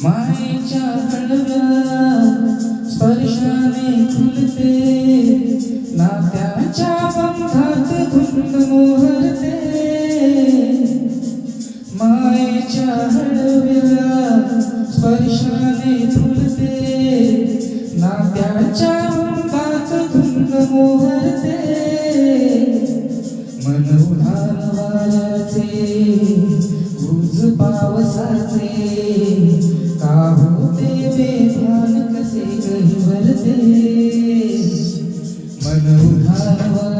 मायेच्या हळव्या स्पर्शाने खुलते, नात्याच्या बंधात धुंद मोहरते. मायेच्या हळव्या स्पर्शाने खुलते, नात्याच्या बंधात धुंद मोहरते. मन उधाण वाऱ्याचे, गुज पावसाचे, का होते बेभान कसे गहिवरते. मन उधाण